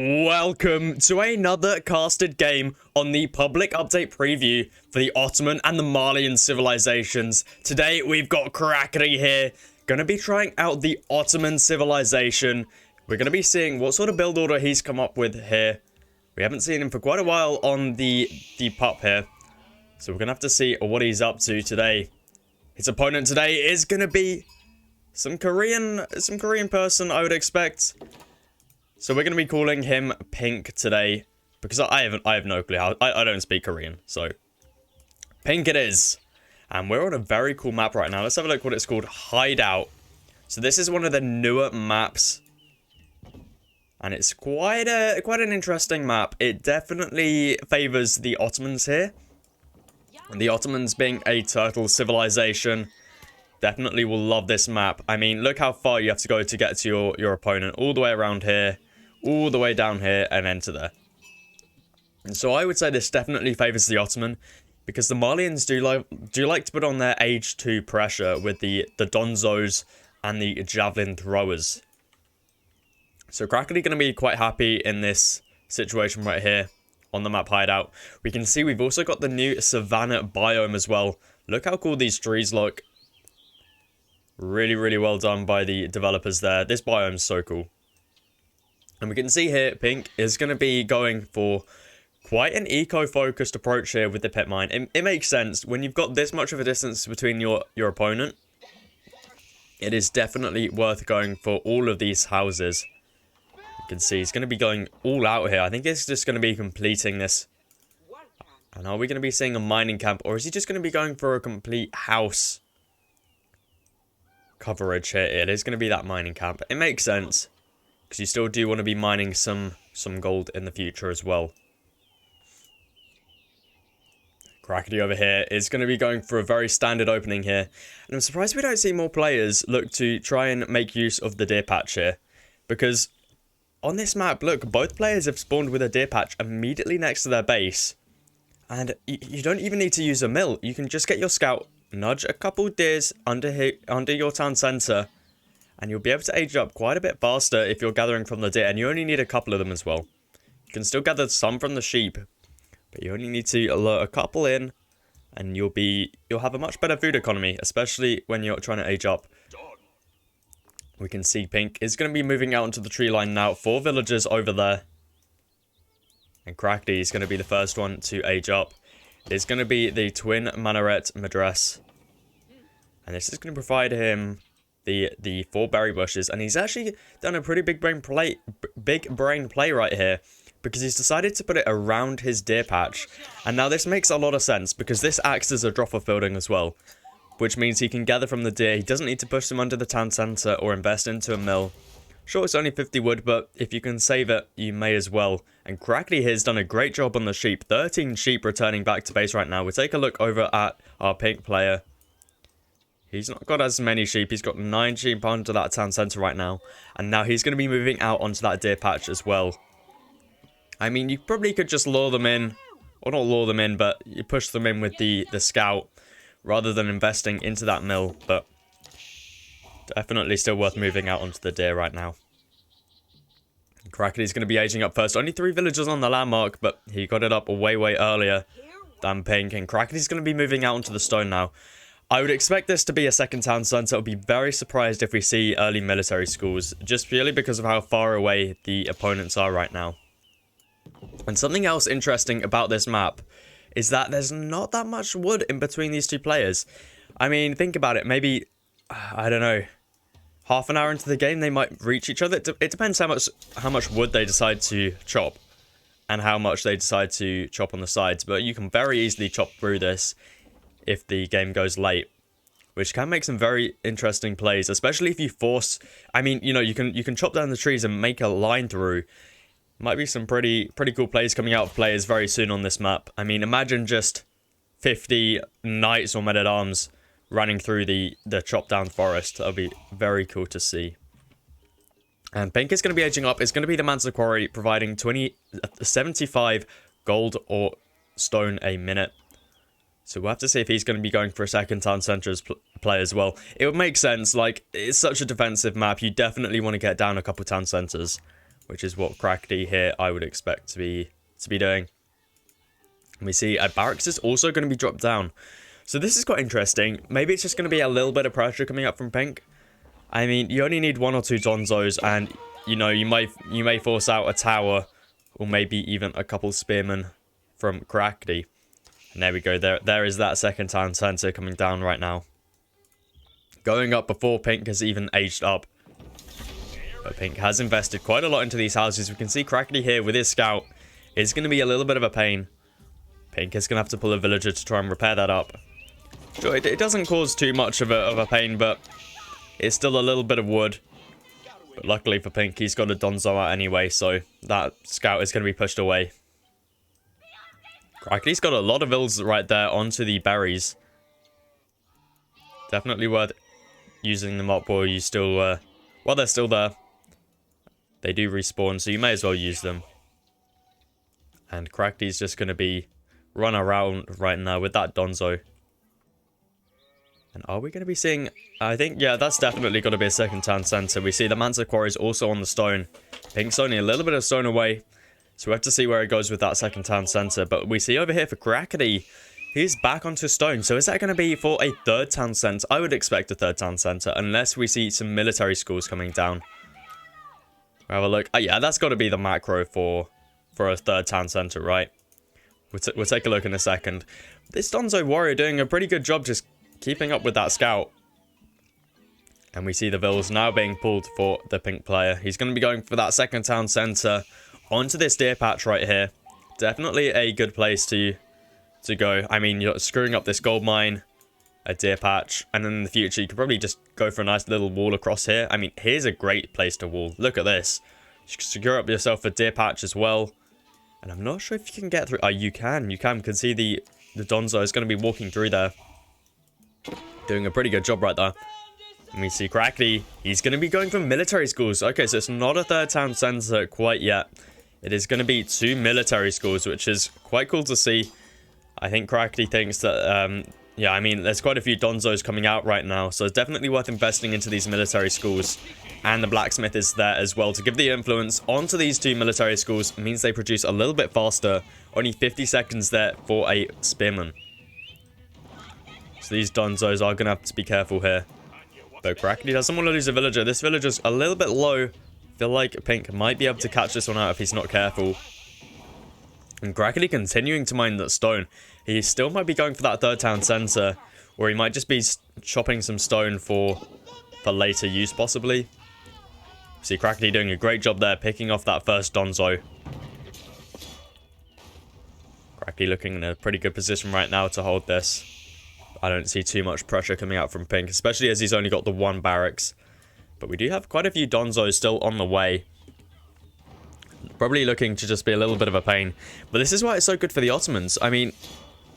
Welcome to another casted game on the public update preview for the Ottoman and the Malian civilizations. Today we've got Crackety here, gonna be trying out the Ottoman civilization. We're gonna be seeing what sort of build order he's come up with here. We haven't seen him for quite a while on the pup here, so we're gonna have to see what he's up to today. His opponent today is gonna be some Korean person, I would expect. So we're going to be calling him Pink today, because I have no clue how, I don't speak Korean, so Pink it is. And we're on a very cool map right now. Let's have a look what it's called, Hideout. So this is one of the newer maps, and it's quite an interesting map. It definitely favors the Ottomans here. And the Ottomans being a turtle civilization, definitely will love this map. I mean, look how far you have to go to get to your opponent, all the way around here, all the way down here, and then to there. And so I would say this definitely favors the Ottoman, because the Malians do like to put on their age 2 pressure with the Donzos and the javelin throwers. So Crackety going to be quite happy in this situation right here on the map Hideout. We can see we've also got the new savanna biome as well. Look how cool these trees look. Really, really well done by the developers there. This biome's so cool. And we can see here, Pink is going to be going for quite an eco-focused approach here with the pit mine. It makes sense. When you've got this much of a distance between your opponent, it is definitely worth going for all of these houses. You can see he's going to be going all out here. I think he's just going to be completing this. And are we going to be seeing a mining camp, or is he just going to be going for a complete house coverage here? It is going to be that mining camp. It makes sense, because you still do want to be mining some gold in the future as well. Crackety over here is going to be going for a very standard opening here. And I'm surprised we don't see more players look to try and make use of the deer patch here. Because on this map, look, both players have spawned with a deer patch immediately next to their base. And you don't even need to use a mill. You can just get your scout, nudge a couple deers under your town center, and you'll be able to age up quite a bit faster if you're gathering from the deer, and you only need a couple of them as well. You can still gather some from the sheep, but you only need to alert a couple in, and you'll have a much better food economy, especially when you're trying to age up. We can see Pink is going to be moving out onto the tree line now. 4 villagers over there, and Crackety is going to be the first one to age up. It's going to be the twin minaret madras, and this is going to provide him the 4 berry bushes. And he's actually done a pretty big brain play right here, because he's decided to put it around his deer patch. And now this makes a lot of sense, because this acts as a dropper building as well, which means he can gather from the deer. He doesn't need to push them under the town center or invest into a mill. Sure, it's only 50 wood, but if you can save it, you may as well. And Crackety here has done a great job on the sheep. 13 sheep returning back to base right now. We'll take a look over at our Pink player. He's not got as many sheep. He's got 9 sheep onto that town center right now. And now he's going to be moving out onto that deer patch as well. I mean, you probably could just lure them in. Or not lure them in, but you push them in with the scout, rather than investing into that mill. But definitely still worth moving out onto the deer right now. Crackety's going to be aging up first. Only 3 villagers on the landmark, but he got it up way earlier than Pink. And Crackety's going to be moving out onto the stone now. I would expect this to be a second town center. I'll be very surprised if we see early military schools, just purely because of how far away the opponents are right now. And something else interesting about this map is that there's not that much wood in between these 2 players. I mean, think about it. Maybe, I don't know, half an hour into the game, they might reach each other. It depends how much wood they decide to chop, and how much they decide to chop on the sides. But you can very easily chop through this if the game goes late, which can make some very interesting plays, especially if you force. I mean, you know, you can chop down the trees and make a line through. Might be some pretty cool plays coming out of players very soon on this map. I mean, imagine just 50 knights or men-at-arms running through the chopped down forest. That'll be very cool to see. And Pink is going to be aging up. It's going to be the Man's Quarry, providing 75 gold or stone a minute. So we'll have to see if he's going to be going for a second town center play as well. It would make sense. Like, it's such a defensive map. You definitely want to get down a couple town centers. which is what Crackety here I would expect to be doing. And we see a barracks is also going to be dropped down. So this is quite interesting. Maybe it's just going to be a little bit of pressure coming up from pink. I mean, you only need 1 or 2 Donzos, and you know, you may force out a tower, or maybe even a couple spearmen from Crackety. And there we go. There is that second town center coming down right now. Going up before pink has even aged up. But pink has invested quite a lot into these houses. We can see Crackety here with his scout. It's going to be a little bit of a pain. Pink is going to have to pull a villager to try and repair that up. Sure, it doesn't cause too much of a pain, but it's still a little bit of wood. But luckily for pink, he's got a Donzo out anyway, so that scout is going to be pushed away. Crackety's got a lot of vills right there onto the berries. Definitely worth using them up while you still, while they're still there. They do respawn, so you may as well use them. And Crackety's just going to be run around right now with that Donzo. And are we going to be seeing... I think, yeah, that's definitely going to be a second town center. We see the Mansa Quarry is also on the stone. Pink's only a little bit of stone away. So we have to see where it goes with that second town center. But we see over here for Crackety, he's back onto stone. So is that going to be for a third town center? I would expect a third town center, unless we see some military schools coming down. We'll have a look. Oh, yeah, that's got to be the macro for a third town center, right? We'll take a look in a second. This Donzo warrior doing a pretty good job just keeping up with that scout. And we see the vills now being pulled for the pink player. He's going to be going for that second town center onto this deer patch right here. Definitely a good place to go. I mean, you're screwing up this gold mine, a deer patch, and then in the future you could probably just go for a nice little wall across here. I mean, here's a great place to wall. Look at this. You can secure up yourself a deer patch as well. And I'm not sure if you can get through. Oh, you can. You can see the Donzo is going to be walking through there. Doing a pretty good job right there. And we see Crackety. He's going to be going for military schools. Okay, so it's not a third town center quite yet. It is going to be 2 military schools, which is quite cool to see. I think Crackety thinks that, yeah, I mean, there's quite a few Donzos coming out right now. So it's definitely worth investing into these military schools. And the blacksmith is there as well to give the influence onto these 2 military schools. It means they produce a little bit faster. Only 50 seconds there for a spearman. So these Donzos are going to have to be careful here. But Crackety doesn't want to lose a villager. This villager's a little bit low. I feel like pink might be able to catch this one out if he's not careful. And Crackety continuing to mine that stone. He still might be going for that third town center. Or he might just be chopping some stone for later use possibly. See Crackety doing a great job there, picking off that first Donzo. Crackety looking in a pretty good position right now to hold this. I don't see too much pressure coming out from pink, especially as he's only got the 1 barracks. But we do have quite a few Donzos still on the way. Probably looking to just be a little bit of a pain. But this is why it's so good for the Ottomans. I mean,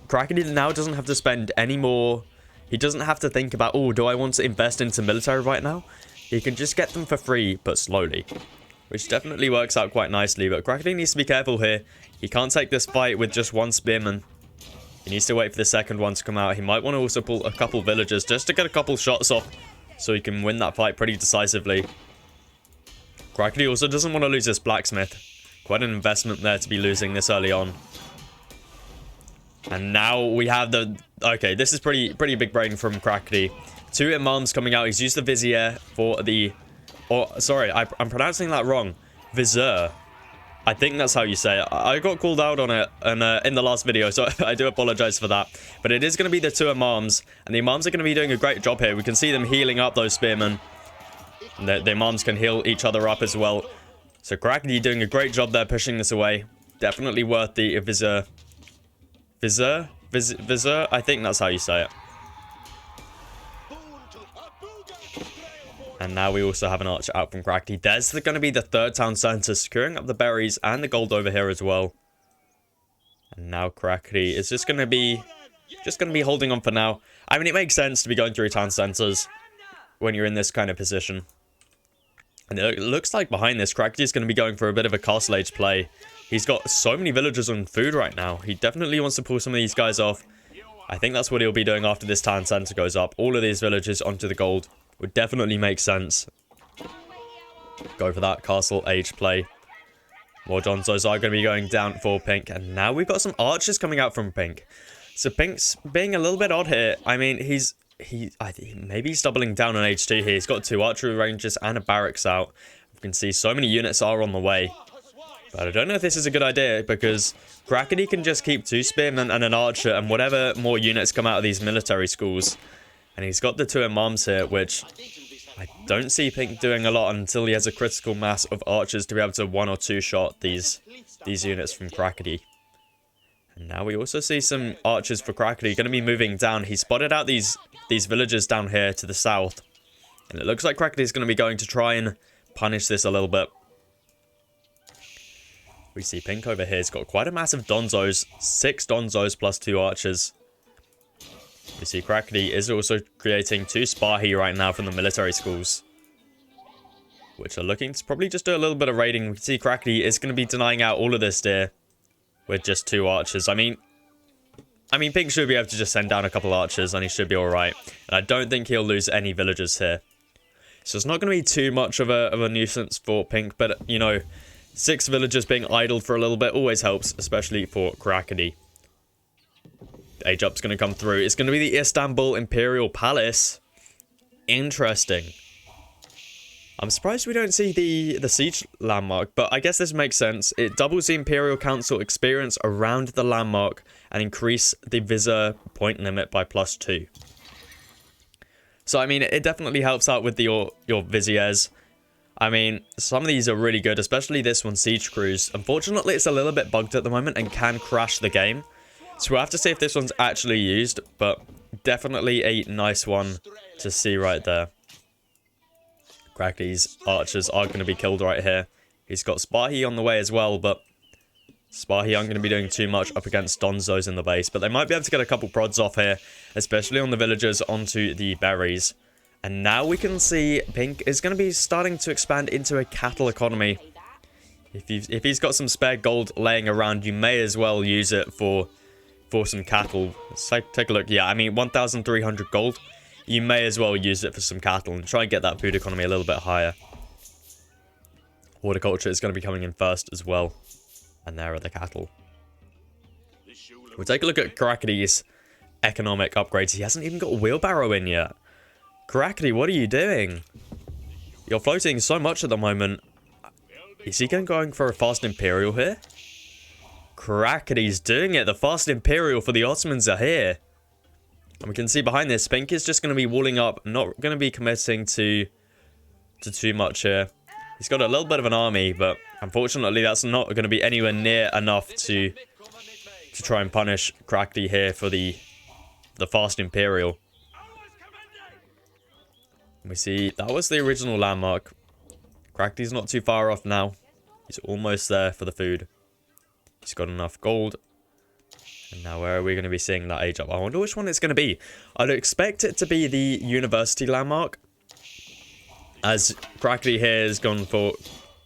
Crackety now doesn't have to spend any more... He doesn't have to think about, oh, do I want to invest into military right now? He can just get them for free, but slowly. Which definitely works out quite nicely. But Crackety needs to be careful here. He can't take this fight with just 1 spearman. He needs to wait for the second one to come out. He might want to also pull a couple villagers just to get a couple shots off. So he can win that fight pretty decisively. Crackety also doesn't want to lose this blacksmith. Quite an investment there to be losing this early on. And now we have the... Okay, this is pretty big brain from Crackety. 2 imams coming out. He's used the vizier for the... Oh, sorry, I'm pronouncing that wrong. Vizier. I think that's how you say it. I got called out on it in the last video, so I do apologize for that. But it is going to be the 2 imams. And the imams are going to be doing a great job here. We can see them healing up those spearmen. And the imams can heal each other up as well. So Crackety doing a great job there, pushing this away. Definitely worth the vizier. Vizier? Vizier? I think that's how you say it. And now we also have an archer out from Crackety. There's going to be the 3rd town center, securing up the berries and the gold over here as well. And now Crackety is just going to be holding on for now. I mean, it makes sense to be going through town centers when you're in this kind of position. And it looks like behind this, Crackety is going to be going for a bit of a castle age play. He's got so many villagers on food right now. He definitely wants to pull some of these guys off. I think that's what he'll be doing after this town center goes up. All of these villagers onto the gold would definitely make sense. Go for that castle age play. More Donzos are going to be going down for Pink. And now we've got some archers coming out from Pink. So Pink's being a little bit odd here. I mean, I think maybe he's doubling down on H2 here. He's got 2 archery ranges and a barracks out. You can see so many units are on the way. But I don't know if this is a good idea, because Crackety can just keep 2 spearmen and an archer and whatever more units come out of these military schools. And he's got the 2 imams here, which I don't see Pink doing a lot until he has a critical mass of archers to be able to 1 or 2 shot these units from Crackety. And now we also see some archers for Crackety going to be moving down. He spotted out these villagers down here to the south. And it looks like Crackety is going to be going to try and punish this a little bit. We see Pink over here. He's got quite a massive Donzos. 6 Donzos plus 2 archers. We see Crackety is also creating 2 Spahi right now from the military schools, which are looking to probably just do a little bit of raiding. We can see Crackety is going to be denying out all of this deer with just 2 archers. I mean, Pink should be able to just send down a couple archers and he should be alright. And I don't think he'll lose any villagers here. So it's not going to be too much of a nuisance for Pink, but, you know, 6 villagers being idled for a little bit always helps, especially for Crackety. Age up's going to come through. It's going to be the Istanbul Imperial Palace. Interesting. I'm surprised we don't see the siege landmark, but I guess this makes sense. It doubles the Imperial Council experience around the landmark and increase the Vizier point limit by +2. So, I mean, it definitely helps out with your Viziers. I mean, some of these are really good, especially this one, Siege Cruise. Unfortunately, it's a little bit bugged at the moment and can crash the game. So we'll have to see if this one's actually used, but definitely a nice one to see right there. Crackety's archers are going to be killed right here. He's got Spahi on the way as well, but Spahi aren't going to be doing too much up against Donzos in the base. But they might be able to get a couple prods off here, especially on the villagers onto the berries. And now we can see Pink is going to be starting to expand into a cattle economy. If he's got some spare gold laying around, you may as well use it for some cattle. Let's take a look. Yeah, I mean, 1,300 gold. You may as well use it for some cattle and try and get that food economy a little bit higher. Horticulture is going to be coming in first as well. And there are the cattle. We'll take a look at Crackety's economic upgrades. He hasn't even got a wheelbarrow in yet. Crackety, what are you doing? You're floating so much at the moment. Is he going for a fast Imperial here? Crackety's doing it. The fast Imperial for the Ottomans are here. And we can see behind this, Pink is just going to be walling up, not going to be committing to too much here. He's got a little bit of an army, but unfortunately that's not going to be anywhere near enough to try and punish Crackety here for the fast Imperial. We see that was the original landmark. Crackety's not too far off now. He's almost there for the food. He's got enough gold. And now where are we going to be seeing that age up? I wonder which one it's going to be. I'd expect it to be the university landmark, as Crackety here has gone for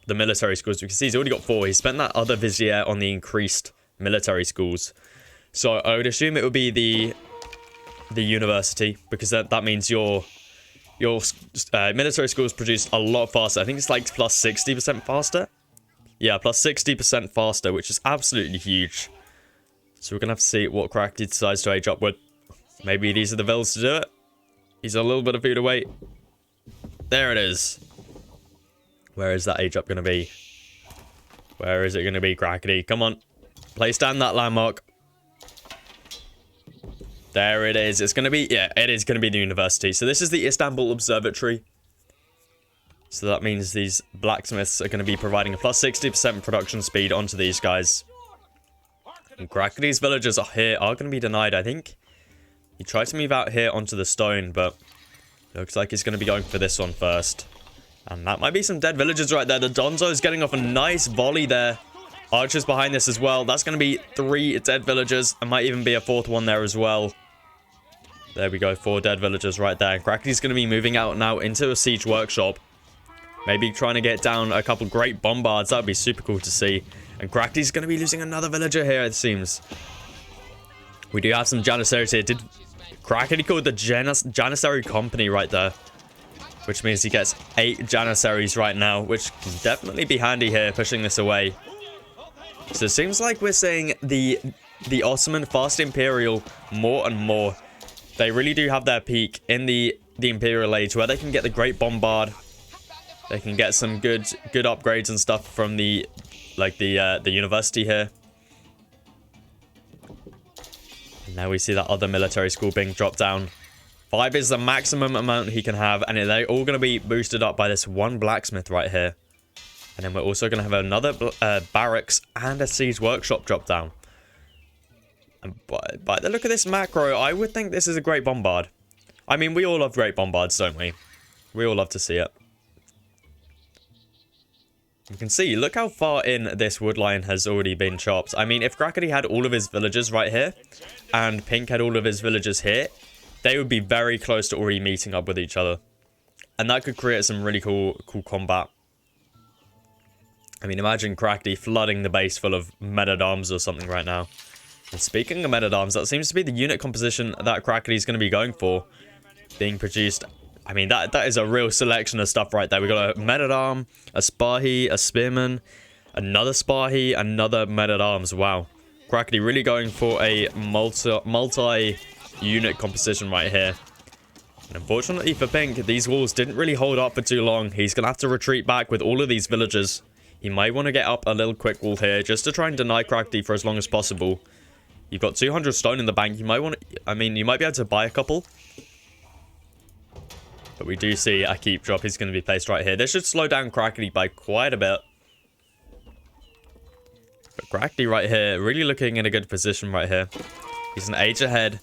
the military schools. We can see he's already got 4. He spent that other Vizier on the increased military schools. So I would assume it would be the university, because that means your military schools produce a lot faster. I think it's like plus 60% faster. Yeah, plus 60% faster, which is absolutely huge. So we're going to have to see what Crackety decides to age up with. Maybe these are the villas to do it. He's a little bit of food away. There it is. Where is that age up going to be? Where is it going to be, Crackety? Come on. Place down that landmark. There it is. It's going to be, yeah, it is going to be the university. So this is the Istanbul Observatory. So that means these blacksmiths are going to be providing a plus 60% production speed onto these guys. And Crackety's villagers are going to be denied, I think. He tried to move out here onto the stone, but looks like he's going to be going for this one first. And that might be some dead villagers right there. The Donzo is getting off a nice volley there. Archers behind this as well. That's going to be 3 dead villagers. And might even be a 4th one there as well. There we go, 4 dead villagers right there. Crackety's going to be moving out now into a siege workshop. Maybe trying to get down a couple great bombards. That would be super cool to see. And Crackety's going to be losing another villager here, it seems. We do have some Janissaries here. Did Crackety call the Janissary Company right there? Which means he gets 8 Janissaries right now, which can definitely be handy here, pushing this away. So it seems like we're seeing the Ottoman fast Imperial more and more. They really do have their peak in the Imperial Age, where they can get the Great Bombard. They can get some good upgrades and stuff from the university here. And now we see that other military school being dropped down. 5 is the maximum amount he can have, and they're all going to be boosted up by this one blacksmith right here. And then we're also going to have another barracks and a siege workshop drop down. And by the look of this macro, I would think this is a great bombard. I mean, we all love great bombards, don't we? We all love to see it. You can see, look how far in this wood line has already been chopped. I mean, if Crackety had all of his villagers right here, and Pink had all of his villagers here, they would be very close to already meeting up with each other. And that could create some really cool combat. I mean, imagine Crackety flooding the base full of men-at-arms or something right now. And speaking of men-at-arms, that seems to be the unit composition that Crackety is going to be going for. Being produced. I mean, that is a real selection of stuff right there. We've got a men-at-arm, a Spahi, a Spearman, another Spahi, another men-at-arms. Wow. Crackety really going for a multi-unit composition right here. And unfortunately for Pink, these walls didn't really hold up for too long. He's going to have to retreat back with all of these villagers. He might want to get up a little quick wall here just to try and deny Crackety for as long as possible. You've got 200 stone in the bank. You might want to... I mean, you might be able to buy a couple. But we do see a keep drop is going to be placed right here. This should slow down Crackety by quite a bit. But Crackety right here, really looking in a good position right here. He's an age ahead.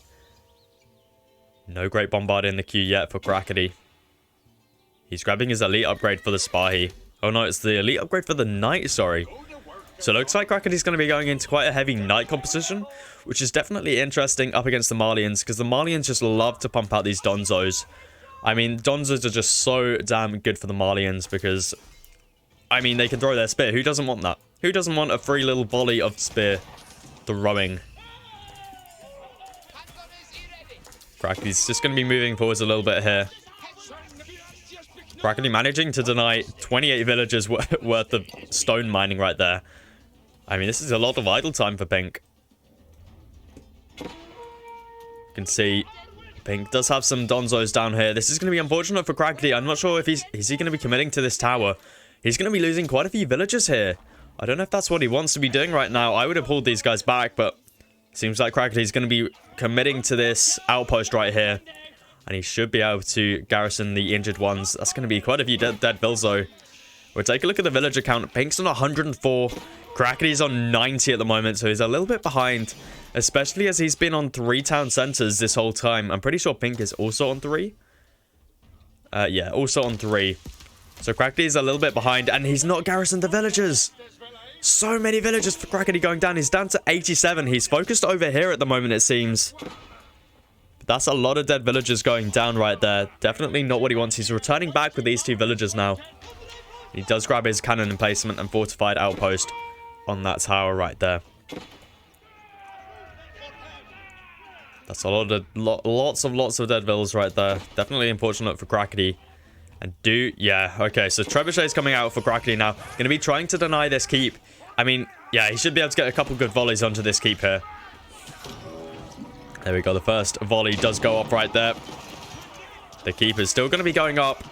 No great bombard in the queue yet for Crackety. He's grabbing his elite upgrade for the Spahi. Oh no, it's the elite upgrade for the knight, sorry. So it looks like Crackety's going to be going into quite a heavy knight composition, which is definitely interesting up against the MALLIANs, because the MALLIANs just love to pump out these Donzos. I mean, Donzos are just so damn good for the MALLIANs because, I mean, they can throw their spear. Who doesn't want that? Who doesn't want a free little volley of spear throwing? Crackety's just going to be moving forwards a little bit here. Crackety managing to deny 28 villagers worth of stone mining right there. I mean, this is a lot of idle time for Pink. You can see Pink does have some Donzos down here. This is going to be unfortunate for Crackety. I'm not sure if is he going to be committing to this tower. He's going to be losing quite a few villagers here. I don't know if that's what he wants to be doing right now. I would have pulled these guys back, but it seems like Crackety's going to be committing to this outpost right here. And he should be able to garrison the injured ones. That's going to be quite a few dead bills, though. We'll take a look at the villager count. Pink's on 104. Crackety's on 90 at the moment, so he's a little bit behind. Especially as he's been on 3 town centers this whole time. I'm pretty sure Pink is also on 3. Yeah, also on 3. So Crackety's a little bit behind, and he's not garrisoned the villagers. So many villagers for Crackety going down. He's down to 87. He's focused over here at the moment, it seems. That's a lot of dead villagers going down right there. Definitely not what he wants. He's returning back with these 2 villagers now. He does grab his cannon emplacement and fortified outpost on that tower right there. That's a lot of lots of dead villas right there. Definitely unfortunate for Crackety. And yeah, okay, so Trebuchet's coming out for Crackety now. Going to be trying to deny this keep. I mean, yeah, he should be able to get a couple good volleys onto this keep here. There we go. The first volley does go up right there. The keep is still going to be going up.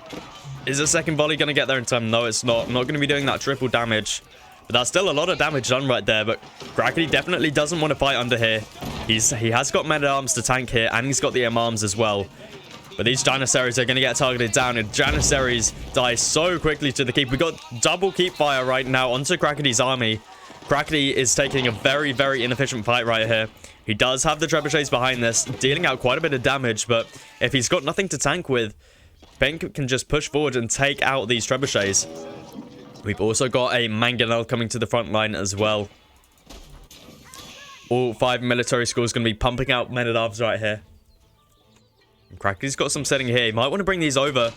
Is the second volley going to get there in time? No, it's not. Not going to be doing that triple damage. But that's still a lot of damage done right there. But Crackety definitely doesn't want to fight under here. He has got men-at-arms to tank here. And he's got the M-arms as well. But these Janissaries are going to get targeted down. And Janissaries die so quickly to the keep. We got double keep fire right now onto Crackety's army. Crackety is taking a very, very inefficient fight right here. He does have the trebuchets behind this, dealing out quite a bit of damage, but if he's got nothing to tank with, Pink can just push forward and take out these trebuchets. We've also got a Mangonel coming to the front line as well. All 5 military schools going to be pumping out men-at-arms right here. Crackety's got some setting here. He might want to bring these over,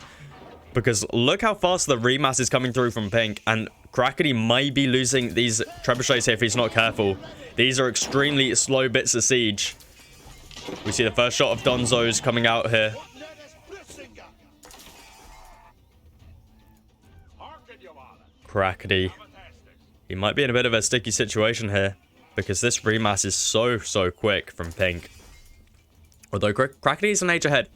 because look how fast the remass is coming through from Pink, and Crackety might be losing these trebuchets here if he's not careful. These are extremely slow bits of siege. We see the first shot of Donzos coming out here. Crackety. We might be in a bit of a sticky situation here, because this remass is so quick from Pink. Although Crackney is an age ahead,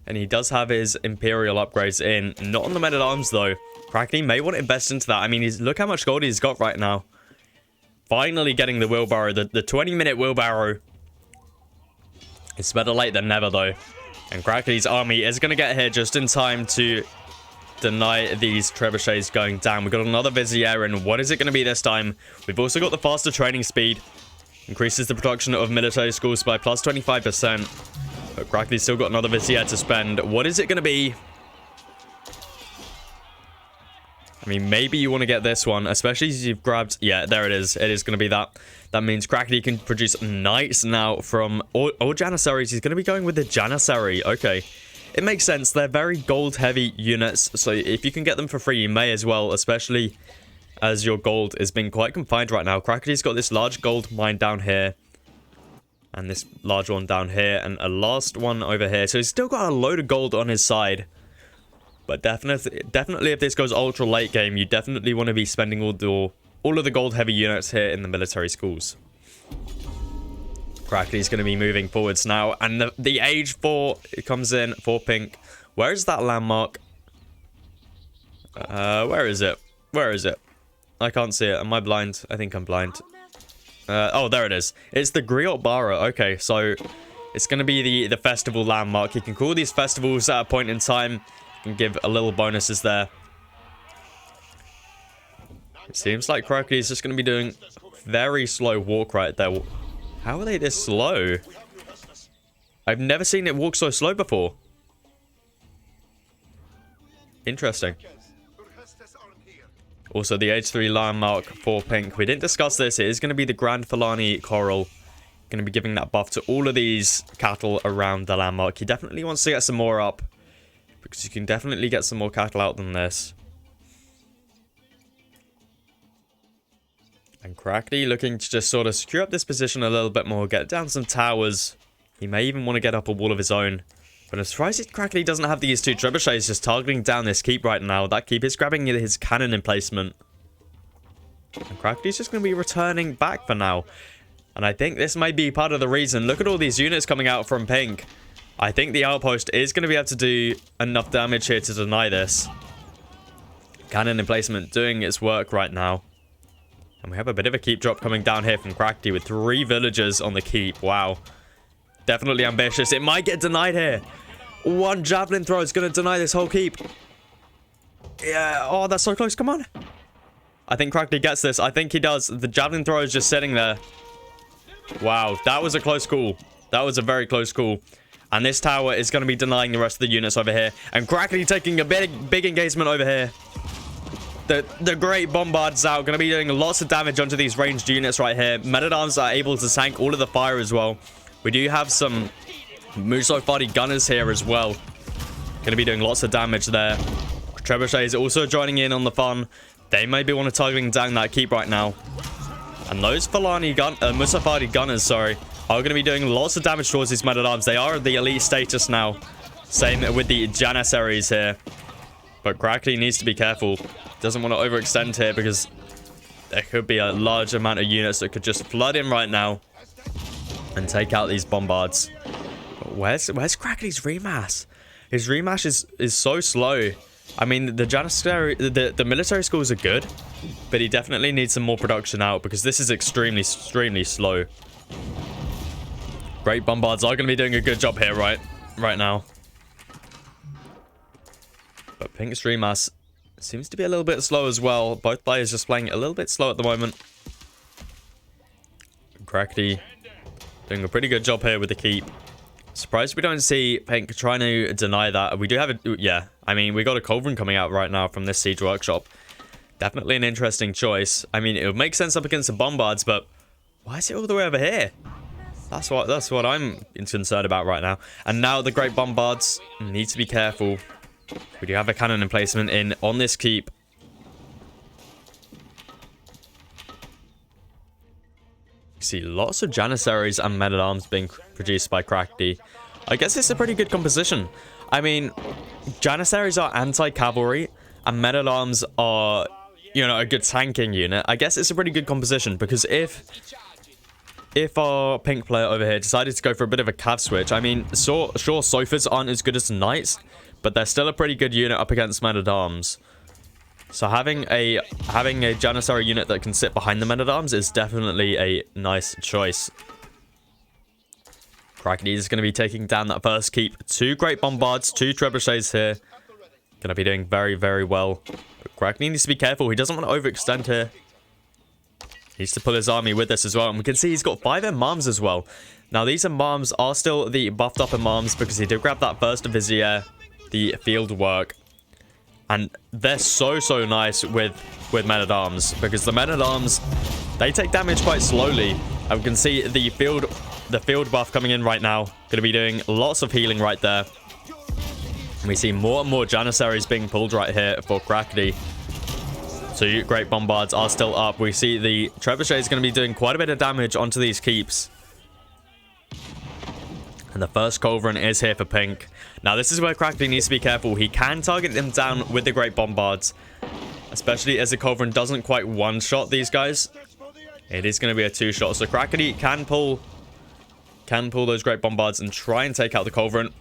and he does have his Imperial upgrades in. Not on the men-at-arms, though. Crackney may want to invest into that. I mean, look how much gold he's got right now. Finally getting the wheelbarrow, the 20-minute wheelbarrow. It's better late than never, though. And Crackney's army is going to get here just in time to deny these trebuchets going down. We've got another Vizier, and what is it going to be this time? We've also got the faster training speed. Increases the production of military schools by plus 25%. But Crackney's still got another Vizier to spend. What is it going to be? I mean, maybe you want to get this one, especially as you've grabbed... Yeah, there it is. It is going to be that. That means Crackney can produce knights now from... Or Janissaries. He's going to be going with the Janissary. Okay. It makes sense. They're very gold-heavy units, so if you can get them for free, you may as well, especially as your gold is being quite confined right now. Crackney's got this large gold mine down here, and this large one down here, and a last one over here. So he's still got a load of gold on his side. But definitely if this goes ultra late game, you definitely want to be spending all of the gold heavy units here in the military schools. Crackney's going to be moving forwards now. And the age 4 it comes in for Pink. Where is that landmark? Where is it? Where is it? I can't see it. Am I blind? I think I'm blind. Oh, there it is. It's the Griot Bara. Okay, so it's going to be the festival landmark. You can call these festivals at a point in time. And give a little bonuses there. It seems like Crackney is just going to be doing very slow walk right there. How are they this slow? I've never seen it walk so slow before. Interesting. Also, the age 3 landmark for Pink. We didn't discuss this. It is going to be the Grand Fulani Coral. Going to be giving that buff to all of these cattle around the landmark. He definitely wants to get some more up, because you can definitely get some more cattle out than this. And Crackney looking to just sort of secure up this position a little bit more. Get down some towers. He may even want to get up a wall of his own. But I'm surprised Crackney doesn't have these 2 trebuchets just targeting down this keep right now. That keep is grabbing his cannon emplacement. And Crackney's just going to be returning back for now. And I think this might be part of the reason. Look at all these units coming out from Pink. I think the outpost is going to be able to do enough damage here to deny this. Cannon emplacement doing its work right now. And we have a bit of a keep drop coming down here from Crackney with 3 villagers on the keep. Wow. Definitely ambitious. It might get denied here. 1 javelin throw is going to deny this whole keep. Yeah. Oh, that's so close. Come on. I think Crackney gets this. I think he does. The javelin throw is just sitting there. Wow. That was a close call. That was a very close call. And this tower is going to be denying the rest of the units over here. And Crackney taking a big engagement over here. The great bombards out. Going to be doing lots of damage onto these ranged units right here. Men-at-arms are able to tank all of the fire as well. We do have some Muso Fadi gunners here as well. Going to be doing lots of damage there. Trebuchets also joining in on the fun. They may be want to targeting down that keep right now. And those Muso Fadi gunners, sorry, are going to be doing lots of damage towards these men-at-arms. They are the elite status now. Same with the Janissaries here. But Crackney needs to be careful. Doesn't want to overextend here because there could be a large amount of units that could just flood in right now and take out these bombards. But where's Crackney's remass? His remass is so slow. I mean, the Janissary, the military schools are good, but he definitely needs some more production out because this is extremely slow. Great bombards are going to be doing a good job here right now. But Pink's remass seems to be a little bit slow as well. Both players just playing a little bit slow at the moment. Crackney doing a pretty good job here with the keep. Surprised we don't see Pink trying to deny that. We do have a... Yeah, I mean, we got a Cauldron coming out right now from this Siege Workshop. Definitely an interesting choice. I mean, it would make sense up against the bombards, but why is it all the way over here? That's what I'm concerned about right now. And now the Great Bombards need to be careful. We do have a cannon emplacement in on this keep. You see lots of Janissaries and men-at-arms being produced by Crackney. I guess it's a pretty good composition. I mean, Janissaries are anti-cavalry and men-at-arms are, you know, a good tanking unit, I guess it's a pretty good composition, because if our pink player over here decided to go for a bit of a cav switch, I mean, sure, sofas aren't as good as knights, but they're still a pretty good unit up against men-at-arms. So having a Janissary unit that can sit behind the men-at-arms is definitely a nice choice. Crackney is going to be taking down that first keep. 2 Great Bombards, 2 Trebuchets here. Going to be doing very, very well. But Crackney needs to be careful. He doesn't want to overextend here. He needs to pull his army with this as well. And we can see he's got 5 imams as well. Now, these imams are still the buffed up imams because he did grab that first vizier, the field work. And they're so nice with men-at-arms, because the men-at-arms, they take damage quite slowly. And we can see the field buff coming in right now. Going to be doing lots of healing right there. And we see more and more Janissaries being pulled right here for Crackney. 2 Great Bombards are still up. We see the Trebuchet is going to be doing quite a bit of damage onto these keeps. And the first Culverin is here for pink. Now, this is where Crackney needs to be careful. He can target them down with the Great Bombards, especially as the Culverin doesn't quite one-shot these guys. It is going to be a 2-shot. So Crackney can pull those Great Bombards and try and take out the Culverin.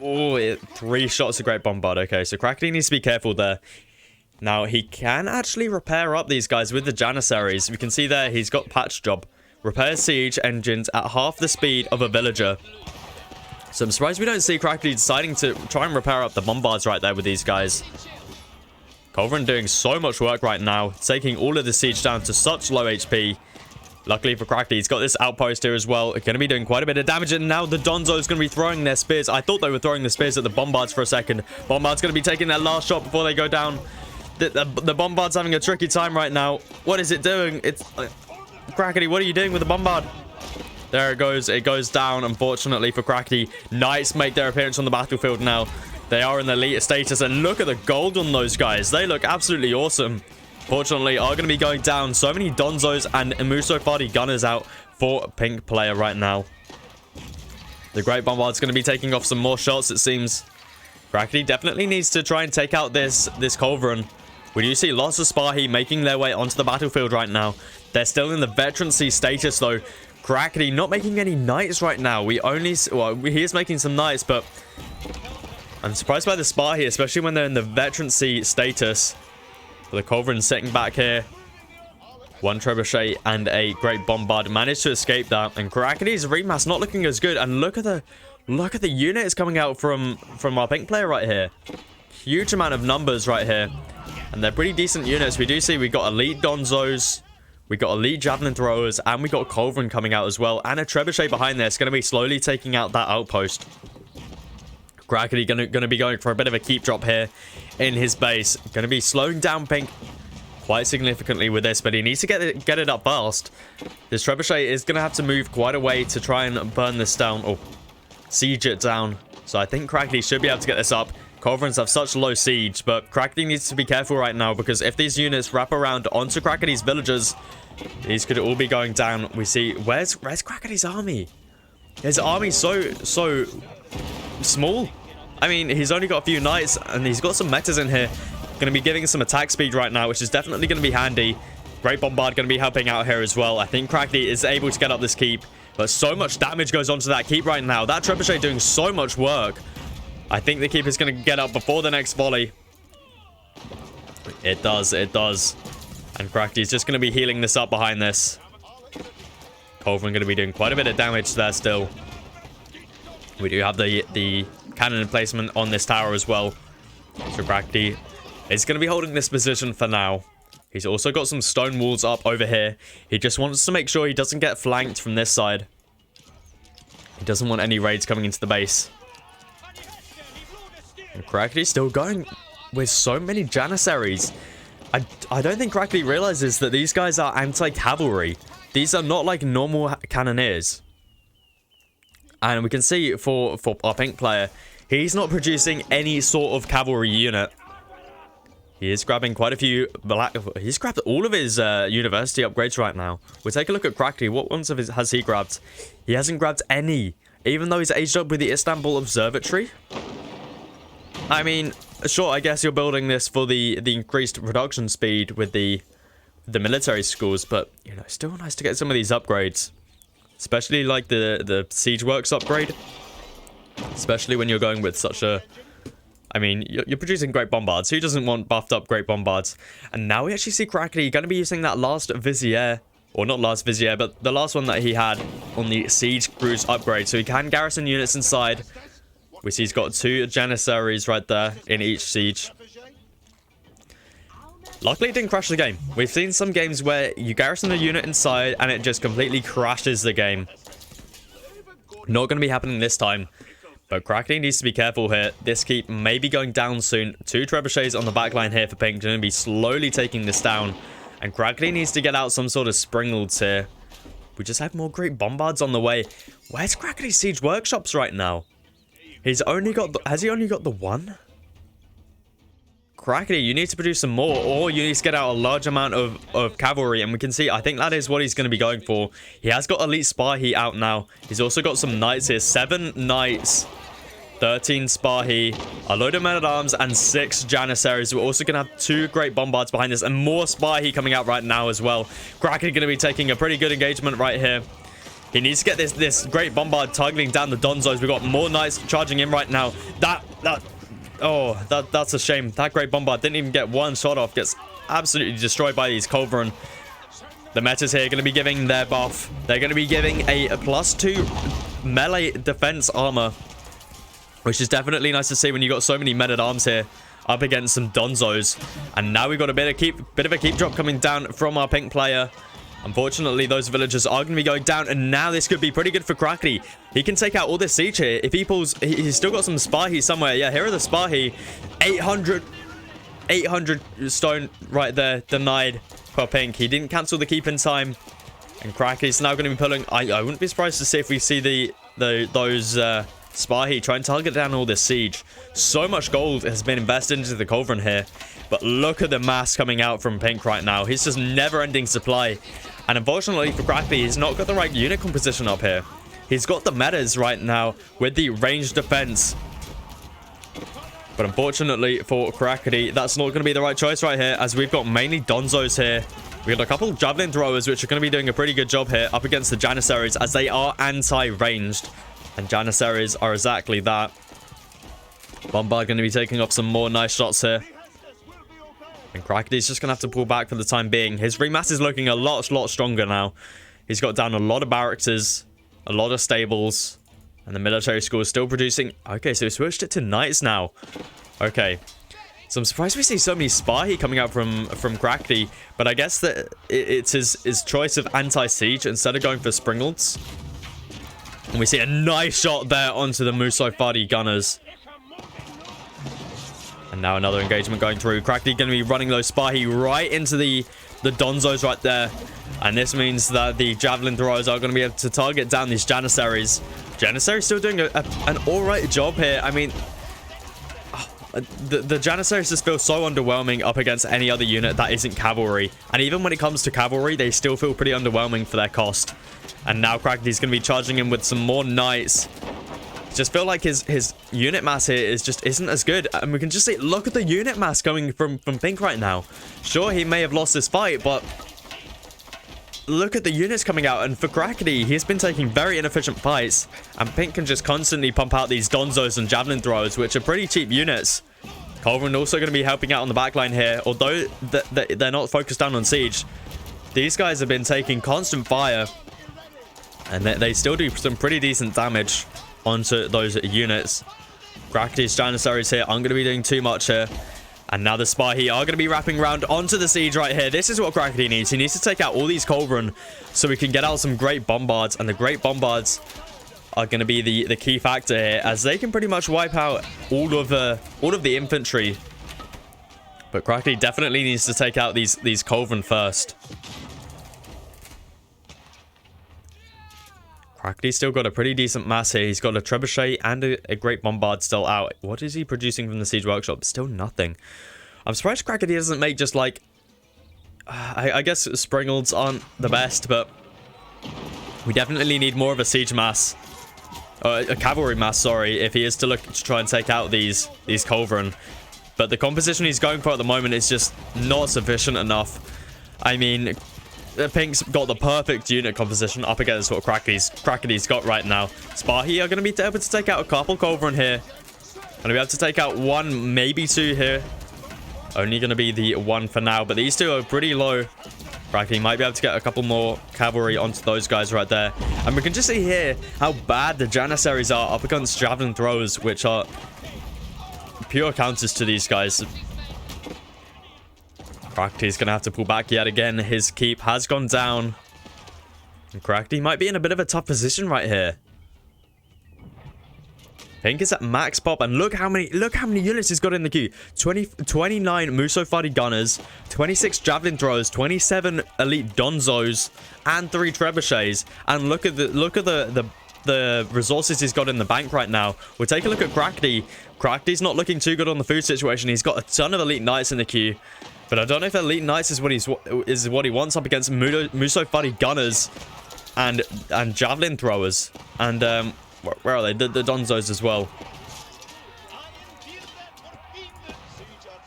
Oh, 3 shots of Great Bombard. Okay, so Crackney needs to be careful there. Now, he can actually repair up these guys with the Janissaries. We can see there he's got Patch Job. Repair siege engines at half the speed of a villager. So I'm surprised we don't see Crackney deciding to try and repair up the bombards right there with these guys. Culverin doing so much work right now, taking all of the siege down to such low HP. Luckily for Crackney, he's got this outpost here as well. Going to be doing quite a bit of damage, and now the Donzo's going to be throwing their spears. I thought they were throwing the spears at the bombards for a second. Bombard's going to be taking their last shot before they go down. The bombard's having a tricky time right now. What is it doing? It's... Crackney, what are you doing with the bombard? There it goes. It goes down, unfortunately, for Crackney. Knights make their appearance on the battlefield now. They are in the elite status, and look at the gold on those guys. They look absolutely awesome. Fortunately, are going to be going down. So many Donzos and Emuso Fadi gunners out for pink player right now. The Great Bombard's going to be taking off some more shots, it seems. Crackney definitely needs to try and take out this Culverin. We do see lots of Spahi making their way onto the battlefield right now. They're still in the veterancy status, though. Crackney not making any knights right now. He is making some knights, but I'm surprised by the Spahi, especially when they're in the veterancy status. The Culverin sitting back here. 1 Trebuchet and a Great Bombard managed to escape that. And Crackney's remass not looking as good. And look at the units coming out from our pink player right here. Huge amount of numbers right here. And they're pretty decent units. We do see we got elite Donzos. We got elite Javelin throwers. And we got Culverin coming out as well. And a Trebuchet behind there. It's going to be slowly taking out that outpost. Crackney going to be going for a bit of a keep drop here in his base. Going to be slowing down pink quite significantly with this, but he needs to get it up fast. This Trebuchet is going to have to move quite a way to try and burn this down, or siege it down. So I think Crackney should be able to get this up. Culverins have such low siege, but Crackney needs to be careful right now, because if these units wrap around onto Crackney's villagers, these could all be going down. We see, where's Crackney's army? His army's so small. I mean, he's only got a few knights, and he's got some metas in here. Going to be giving some attack speed right now, which is definitely going to be handy. Great Bombard going to be helping out here as well. I think Crackney is able to get up this keep, but so much damage goes onto that keep right now. That Trebuchet doing so much work. I think the keep is going to get up before the next volley. It does. And Crackney's just going to be healing this up behind this. Culverin going to be doing quite a bit of damage there still. We do have the cannon emplacement on this tower as well. So Crackney is going to be holding this position for now. He's also got some stone walls up over here. He just wants to make sure he doesn't get flanked from this side. He doesn't want any raids coming into the base. And Crackney's still going with so many Janissaries. I don't think Crackney realizes that these guys are anti-cavalry. These are not like normal cannoneers. And we can see for our pink player, he's not producing any sort of cavalry unit. He is grabbing quite a few he's grabbed all of his university upgrades right now. We'll take a look at Crackney. What ones of his has he grabbed? He hasn't grabbed any, even though he's aged up with the Istanbul Observatory. I mean, sure, I guess you're building this for the increased production speed with the military schools, but, you know, still nice to get some of these upgrades. Especially, like, the siege works upgrade. Especially when you're going with such a... I mean, you're producing great bombards. Who doesn't want buffed up great bombards? And now we actually see Crackety going to be using that last Vizier. Or not last Vizier, but the last one that he had on the siege cruise upgrade. So he can garrison units inside. We see he's got 2 Janissaries right there in each siege. Luckily, it didn't crash the game. We've seen some games where you garrison a unit inside and it just completely crashes the game. Not going to be happening this time. But Crackety needs to be careful here. This keep may be going down soon. 2 trebuchets on the backline here for Pink. Going to be slowly taking this down. And Crackety needs to get out some sort of Springalds here. We just have more great bombards on the way. Where's Crackety's siege workshops right now? He's only got the... Has he only got the 1? Crackety, you need to produce some more, or you need to get out a large amount of cavalry, and we can see, I think that is what he's going to be going for. He has got elite Spahi out now. He's also got some knights here, 7 knights, 13 Spahi, a load of men-at-arms, and 6 Janissaries. We're also going to have 2 great bombards behind us, and more Spahi coming out right now as well. Crackety going to be taking a pretty good engagement right here. He needs to get this great bombard targeting down the Donzos. We've got more knights charging in right now. That's a shame. That great bombard didn't even get 1 shot off. Gets absolutely destroyed by these Culverin. The metas here are going to be giving their buff. They're going to be giving a +2 melee defense armor, which is definitely nice to see when you got so many men-at-arms here up against some Donzos. And now we've got a bit of a keep drop coming down from our Pink player. Unfortunately, those villagers are going to be going down, and now this could be pretty good for Crackety. He can take out all this siege here. If he pulls... He's still got some Spahi somewhere. Yeah, here are the Spahi. 800 stone right there, denied for Pink. He didn't cancel the keep in time, and Crackety's now going to be pulling... I wouldn't be surprised to see if we see those Spahi try and target down all this siege. So much gold has been invested into the Culverin here, but look at the mass coming out from Pink right now. He's just never-ending supply. And unfortunately for Crackety, he's not got the right unit composition up here. He's got the metas right now with the ranged defense. But unfortunately for Crackety, that's not going to be the right choice right here, as we've got mainly Donzos here. We've got a couple of javelin throwers, which are going to be doing a pretty good job here up against the Janissaries, as they are anti-ranged. And Janissaries are exactly that. Bombard going to be taking off some more nice shots here. And Crackety's just going to have to pull back for the time being. His remass is looking a lot stronger now. He's got down a lot of barracks, a lot of stables, and the military school is still producing. Okay, so we switched it to knights now. Okay. So I'm surprised we see so many Spahi coming out from Crackety, but I guess that it's his choice of anti-siege instead of going for Springalds. And we see a nice shot there onto the Muso Fadi gunners. And now another engagement going through. Crackety going to be running those Spahi right into the Donzos right there. And this means that the javelin throwers are going to be able to target down these Janissaries. Janissaries still doing an alright job here. I mean, the Janissaries just feel so underwhelming up against any other unit that isn't cavalry. And even when it comes to cavalry, they still feel pretty underwhelming for their cost. And now Crackety's going to be charging in with some more knights. Just feel like his unit mass here isn't as good. And we can just see, look at the unit mass coming from Pink right now. Sure, he may have lost this fight, but look at the units coming out. And for Crackety, he's been taking very inefficient fights, and Pink can just constantly pump out these Donzos and javelin throwers, which are pretty cheap units. Culverin also going to be helping out on the backline here, although they're not focused down on siege. These guys have been taking constant fire, and they still do some pretty decent damage onto those units. Crackety's Janissaries here aren't going to be doing too much here. And now the Spahi are going to be wrapping around onto the siege right here. This is what Crackety needs. He needs to take out all these Culverin so we can get out some great bombards. And the great bombards are going to be the key factor here, as they can pretty much wipe out all of the infantry. But Crackety definitely needs to take out these Culverin first. Crackety's still got a pretty decent mass here. He's got a trebuchet and a great bombard still out. What is he producing from the siege workshop? Still nothing. I'm surprised Crackety doesn't make just like... I guess Springalds aren't the best, but we definitely need more of a siege mass. a cavalry mass, sorry, if he is to look to try and take out these culverin. But the composition he's going for at the moment is just not sufficient enough. I mean, Pink's got the perfect unit composition up against what Crackety's got right now. Spahi are going to be able to take out a couple culverin here. Going to be able to take out one, maybe two here. Only going to be the one for now, but these two are pretty low. Crackety might be able to get a couple more cavalry onto those guys right there. And we can just see here how bad the Janissaries are up against javelin throwers, which are pure counters to these guys. Crackety's going to have to pull back yet again. His keep has gone down. And Crackety might be in a bit of a tough position right here. Pink is at max pop, and look how many units he's got in the queue. 29 Musofadi gunners, 26 javelin throwers, 27 elite donzos, and 3 trebuchets. And look at the resources he's got in the bank right now. We'll take a look at Crackety. Crackety's not looking too good on the food situation. He's got a ton of elite knights in the queue, but I don't know if elite knights is what he wants up against Musofadi gunners and javelin throwers. And where are they? The donzos as well.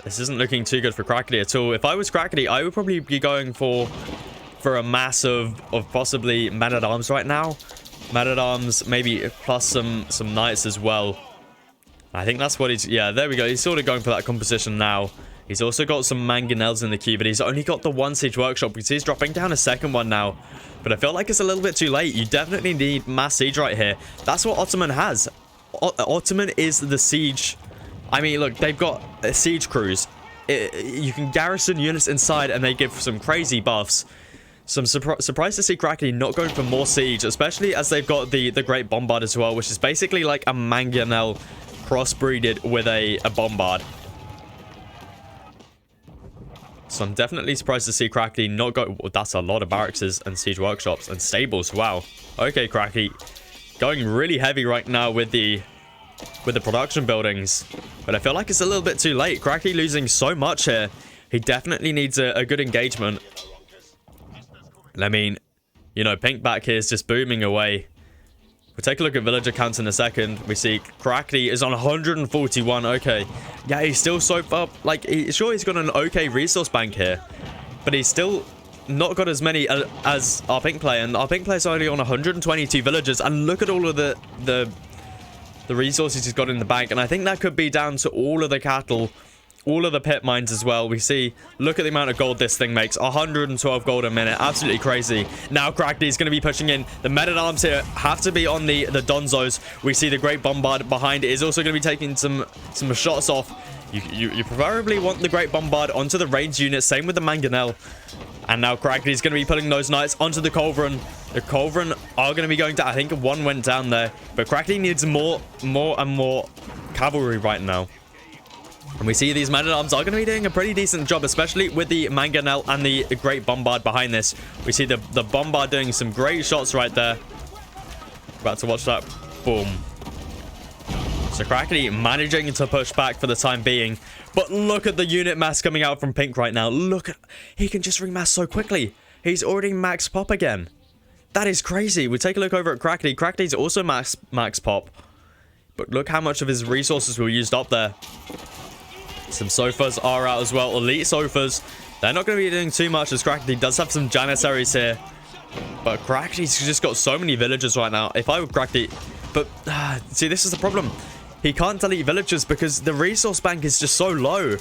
This isn't looking too good for Crackety at all. If I was Crackety, I would probably be going for a mass of possibly men-at-arms right now. Men-at-arms, maybe plus some knights as well. I think that's what he's... Yeah, there we go. He's sort of going for that composition now. He's also got some mangonels in the queue, but he's only got the one siege workshop. We see he's dropping down a second one now. But I feel like it's a little bit too late. You definitely need mass siege right here. That's what Ottoman has. Ottoman is the siege. I mean, look, they've got siege crews. You can garrison units inside, and they give some crazy buffs. So I'm surprised to see Crackety not going for more siege, especially as they've got the Great Bombard as well, which is basically like a mangonel crossbreeded with a bombard. So I'm definitely surprised to see Crackety not go... Well, that's a lot of barracks and siege workshops and stables. Wow. Okay, Crackety. Going really heavy right now with the production buildings. But I feel like it's a little bit too late. Crackety losing so much here. He definitely needs a good engagement. And I mean, you know, Pink back here is just booming away. We'll take a look at villager counts in a second. We see Crackety is on 141. Okay. Yeah, he's still so up. Like, sure, he's got an okay resource bank here. But he's still not got as many as our Pink player. And our Pink player's only on 122 villagers. And look at all of the resources he's got in the bank. And I think that could be down to all of the cattle, all of the pit mines as well. We see, look at the amount of gold this thing makes. 112 gold a minute. Absolutely crazy. Now Crackety's going to be pushing in. The men-at-arms here have to be on the donzos. We see the Great Bombard behind it is also going to be taking some shots off. You preferably want the Great Bombard onto the ranged unit. Same with the mangonel. And now Crackety's going to be putting those knights onto the culverin. The culverin are going to be going down. I think one went down there. But Crackety needs more and more cavalry right now. And we see these men-at-arms are going to be doing a pretty decent job, especially with the mangonel and the Great Bombard behind this. We see the Bombard doing some great shots right there. About to watch that. Boom. So Crackety managing to push back for the time being. But look at the unit mass coming out from Pink right now. Look at... He can just remass so quickly. He's already max pop again. That is crazy. We take a look over at Crackety. Crackety's also max pop. But look how much of his resources were used up there. Some sofas are out as well. Elite sofas. They're not going to be doing too much as Crackety does have some Janissaries here. But Crackety's just got so many villagers right now. If I were Crackety... But, see, this is the problem. He can't delete villagers because the resource bank is just so low.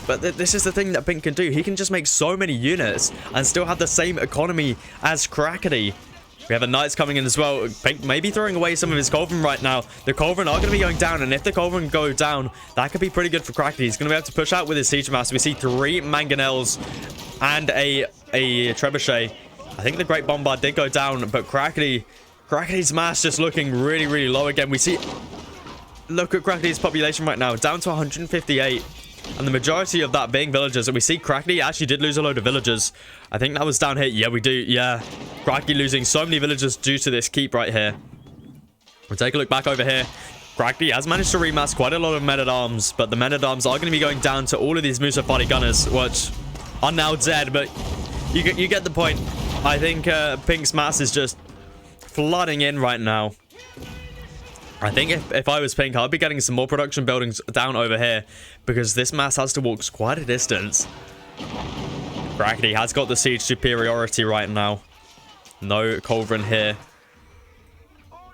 But this is the thing that Pink can do. He can just make so many units and still have the same economy as Crackety. We have the knights coming in as well. Pink may be throwing away some of his culverin right now. The culverin are going to be going down, and if the culverin go down, that could be pretty good for Crackety. He's going to be able to push out with his siege mass. We see 3 mangonels and a trebuchet. I think the Great Bombard did go down, but Crackety's mass just looking really, really low again. We see... Look at Crackety's population right now, down to 158. And the majority of that being villagers. And we see Crackety actually did lose a load of villagers. I think that was down here. Yeah, we do. Yeah. Crackety losing so many villagers due to this keep right here. We'll take a look back over here. Crackety has managed to remass quite a lot of men-at-arms. But the men-at-arms are going to be going down to all of these Musofadi gunners, which are now dead. But you get the point. I think Pink's mass is just flooding in right now. I think if I was Pink, I'd be getting some more production buildings down over here, because this mass has to walk quite a distance. Crackety has got the siege superiority right now. No Culverin here.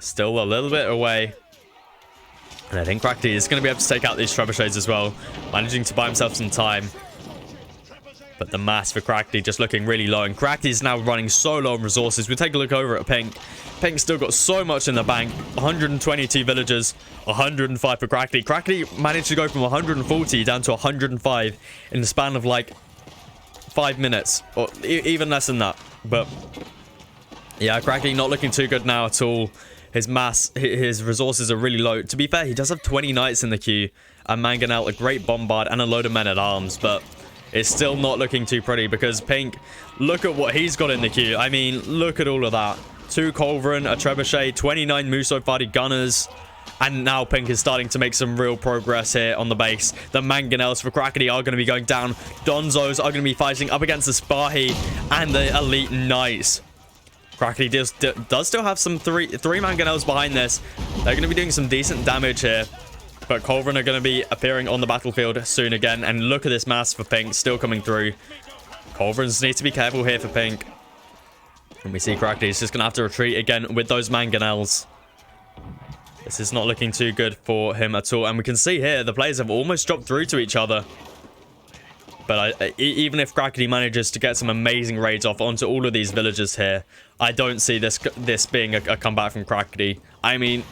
Still a little bit away. And I think Crackety is going to be able to take out these trebuchets as well, managing to buy himself some time. But the mass for Crackety just looking really low. And Crackety is now running so low on resources. We take a look over at Pink. Pink's still got so much in the bank. 122 villagers, 105 for Crackety. Crackety managed to go from 140 down to 105 in the span of like 5 minutes. Or even less than that. But yeah, Crackety not looking too good now at all. His mass, his resources are really low. To be fair, he does have 20 knights in the queue. And Mangonel, a great bombard, and a load of men-at-arms. But it's still not looking too pretty, because Pink, look at what he's got in the queue. I mean, look at all of that. 2 Culverin, a Trebuchet, 29 Muso Fadi Gunners. And now Pink is starting to make some real progress here on the base. The Mangonels for Crackety are going to be going down. Donzos are going to be fighting up against the Spahi and the Elite Knights. Crackety does still have some three Mangonels behind this. They're going to be doing some decent damage here. But Culverin are going to be appearing on the battlefield soon again. And look at this mass for Pink still coming through. Culverins need to be careful here for Pink. And we see Crackety is just going to have to retreat again with those Mangonels. This is not looking too good for him at all. And we can see here the players have almost dropped through to each other. But even if Crackety manages to get some amazing raids off onto all of these villagers here, I don't see this being a comeback from Crackety. I mean,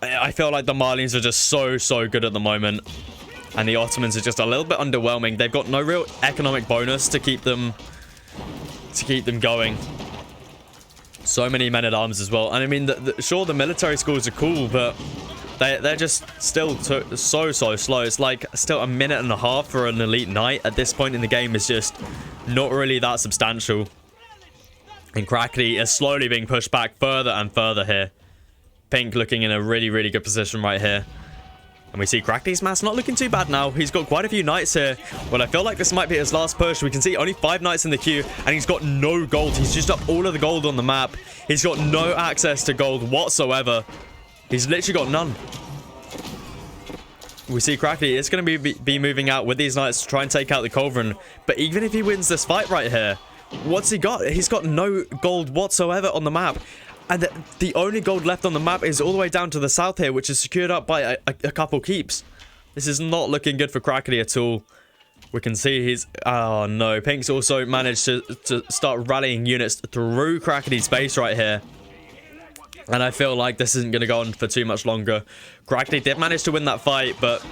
I feel like the Malians are just so good at the moment. And the Ottomans are just a little bit underwhelming. They've got no real economic bonus to keep them going. So many men-at-arms as well. And I mean, sure, the military schools are cool, but they're just still so slow. It's like still a minute and a half for an elite knight at this point in the game is just not really that substantial. And Crackety is slowly being pushed back further and further here. Pink looking in a really good position right here. And we see Crackety's mass not looking too bad now. He's got quite a few knights here. Well, I feel like this might be his last push. We can see only 5 knights in the queue, and he's got no gold. He's used up all of the gold on the map. He's got no access to gold whatsoever. He's literally got none. We see Crackety is going to be moving out with these knights to try and take out the Culverin. But even if he wins this fight right here, what's he got? He's got no gold whatsoever on the map. And the only gold left on the map is all the way down to the south here, which is secured up by a couple keeps. This is not looking good for Crackety at all. We can see he's... Oh, no. Pink's also managed to start rallying units through Crackety's base right here. And I feel like this isn't going to go on for too much longer. Crackety did manage to win that fight, but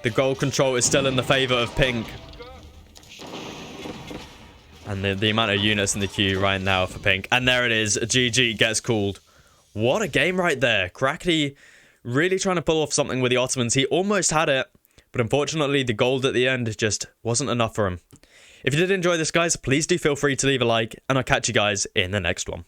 the gold control is still in the favor of Pink. And the amount of units in the queue right now for Pink. And there it is. GG gets called. What a game right there. Crackety really trying to pull off something with the Ottomans. He almost had it. But unfortunately, the gold at the end just wasn't enough for him. If you did enjoy this, guys, please do feel free to leave a like. And I'll catch you guys in the next one.